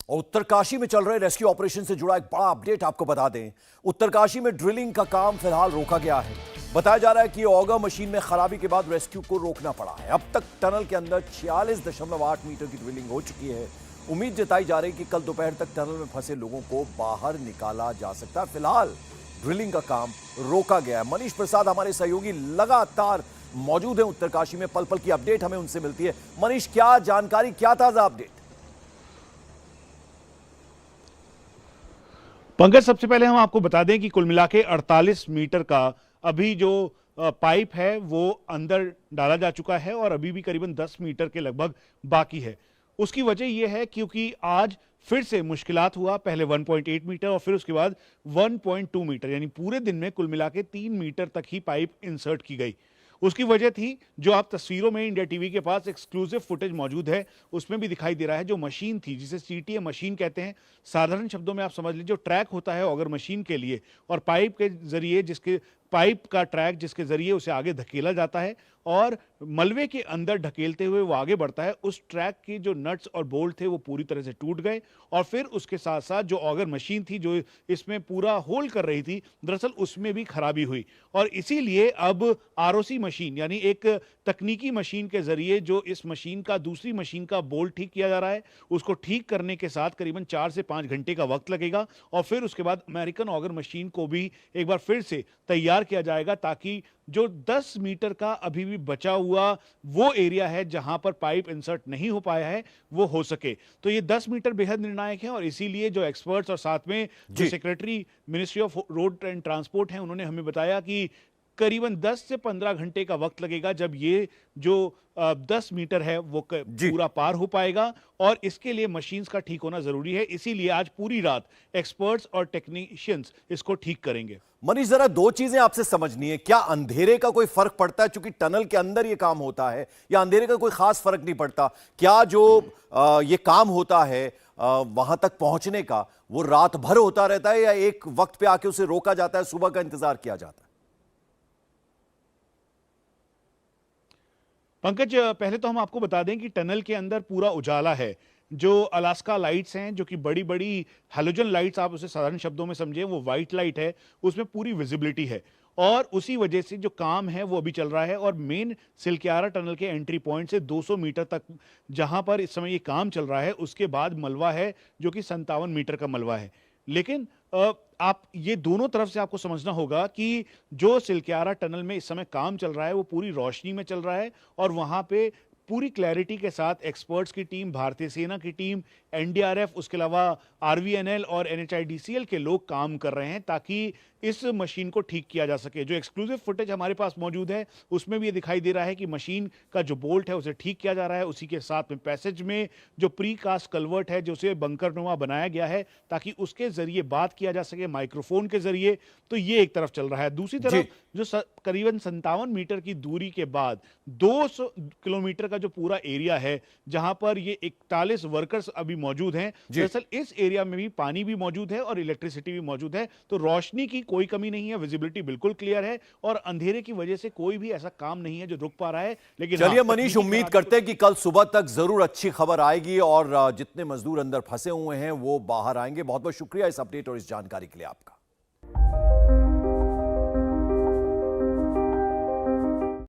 और उत्तरकाशी में चल रहे रेस्क्यू ऑपरेशन से जुड़ा एक बड़ा अपडेट आपको बता दें। उत्तरकाशी में ड्रिलिंग का काम फिलहाल रोका गया है। बताया जा रहा है कि ऑगर मशीन में खराबी के बाद रेस्क्यू को रोकना पड़ा है। अब तक टनल के अंदर 46.8 मीटर की ड्रिलिंग हो चुकी है। उम्मीद जताई जा रही है कि कल दोपहर तक टनल में फंसे लोगों को बाहर निकाला जा सकता है। फिलहाल ड्रिलिंग का काम रोका गया है। मनीष प्रसाद हमारे सहयोगी लगातार मौजूद हैं उत्तरकाशी में, पल पल की अपडेट हमें उनसे मिलती है। मनीष, क्या जानकारी, क्या ताजा अपडेट? पंकज, सबसे पहले हम आपको बता दें कि कुल मिला के 48 मीटर का अभी जो पाइप है वो अंदर डाला जा चुका है और अभी भी करीबन 10 मीटर के लगभग बाकी है। उसकी वजह यह है क्योंकि आज फिर से मुश्किलात हुआ। पहले 1.8 मीटर और फिर उसके बाद 1.2 मीटर, यानी पूरे दिन में कुल मिला के 3 मीटर तक ही पाइप इंसर्ट की गई। उसकी वजह थी जो आप तस्वीरों में इंडिया टीवी के पास एक्सक्लूसिव फुटेज मौजूद है उसमें भी दिखाई दे रहा है। जो मशीन थी जिसे सीटीए मशीन कहते हैं, साधारण शब्दों में आप समझ लीजिए जो ट्रैक होता है ऑगर मशीन के लिए, और पाइप के जरिए पाइप का ट्रैक जिसके जरिए उसे आगे धकेला जाता है और मलबे के अंदर ढकेलते हुए वो आगे बढ़ता है। उस ट्रैक के जो नट्स और बोल्ट थे वो पूरी तरह से टूट गए और फिर उसके साथ साथ जो ऑगर मशीन थी जो इसमें पूरा होल्ड कर रही थी, दरअसल उसमें भी खराबी हुई। और इसीलिए अब आरओसी मशीन यानी एक तकनीकी मशीन के जरिए जो इस मशीन का दूसरी मशीन का बोल्ट ठीक किया जा रहा है, उसको ठीक करने के साथ करीबन 4 से 5 घंटे का वक्त लगेगा और फिर उसके बाद अमेरिकन ऑगर मशीन को भी एक बार फिर से तैयार किया जाएगा ताकि जो 10 मीटर का अभी भी बचा हुआ वो एरिया है जहां पर पाइप इंसर्ट नहीं हो पाया है वो हो सके। तो ये 10 मीटर बेहद निर्णायक है और इसीलिए जो एक्सपर्ट्स और साथ में जो secretary ministry of road and transport हैं उन्होंने हमें बताया कि करीबन 10 से 15 घंटे का वक्त लगेगा जब ये जो 10 मीटर है वो पूरा पार हो पाएगा और इसके लिए मशीन्स का ठीक होना जरूरी है। इसीलिए आज पूरी रात एक्सपर्ट्स और टेक्नीशियंस इसको ठीक करेंगे। मनीष, जरा दो चीजें आपसे समझनी है। क्या अंधेरे का कोई फर्क पड़ता है चूंकि टनल के अंदर ये काम होता है, या अंधेरे का कोई खास फर्क नहीं पड़ता? क्या जो ये काम होता है वहां तक पहुंचने का वो रात भर होता रहता है या एक वक्त पे आके उसे रोका जाता है, सुबह का इंतजार किया जाता है? पंकज, पहले तो हम आपको बता दें कि टनल के अंदर पूरा उजाला है। जो अलास्का लाइट्स हैं जो कि बड़ी बड़ी हैलोजन लाइट्स, आप उसे साधारण शब्दों में समझें, वो वाइट लाइट है, उसमें पूरी विजिबिलिटी है और उसी वजह से जो काम है वो अभी चल रहा है। और मेन सिलक्यारा टनल के एंट्री पॉइंट से 200 मीटर तक जहां पर इस समय ये काम चल रहा है, उसके बाद मलबा है जो कि 57 मीटर का मलबा है। लेकिन आप ये दोनों तरफ से आपको समझना होगा कि जो सिलक्यारा टनल में इस समय काम चल रहा है वो पूरी रोशनी में चल रहा है और वहां पे पूरी क्लैरिटी के साथ एक्सपर्ट्स की टीम, भारतीय सेना की टीम, एनडीआरएफ, उसके अलावा आरवीएनएल और एनएचआईडीसीएल के लोग काम कर रहे हैं ताकि इस मशीन को ठीक किया जा सके। जो एक्सक्लूसिव फुटेज हमारे पास मौजूद है उसमें भी ये दिखाई दे रहा है कि मशीन का जो बोल्ट है उसे ठीक किया जा रहा है। उसी के साथ में पैसेज में जो प्री कास्ट कल्वर्ट है जो उसे बंकरनुमा बनाया गया है ताकि उसके जरिए बात किया जा सके माइक्रोफोन के जरिए। तो ये एक तरफ चल रहा है। दूसरी तरफ जो करीबन 57 मीटर की दूरी के बाद 200 किलोमीटर का जो पूरा एरिया है जहां पर ये 41 वर्कर्स अभी मौजूद हैं, दरअसल इस एरिया में भी पानी भी मौजूद है और इलेक्ट्रिसिटी भी मौजूद है। तो रोशनी की कोई कमी नहीं है, विजिबिलिटी बिल्कुल क्लियर है और अंधेरे की वजह से कोई भी ऐसा काम नहीं है जो रुक पा रहा है। लेकिन चलिए मनीष, उम्मीद करते हैं कि कल सुबह तक जरूर अच्छी खबर आएगी और जितने मजदूर अंदर फंसे हुए हैं वो बाहर आएंगे। बहुत बहुत शुक्रिया इस अपडेट और इस जानकारी के लिए आपका।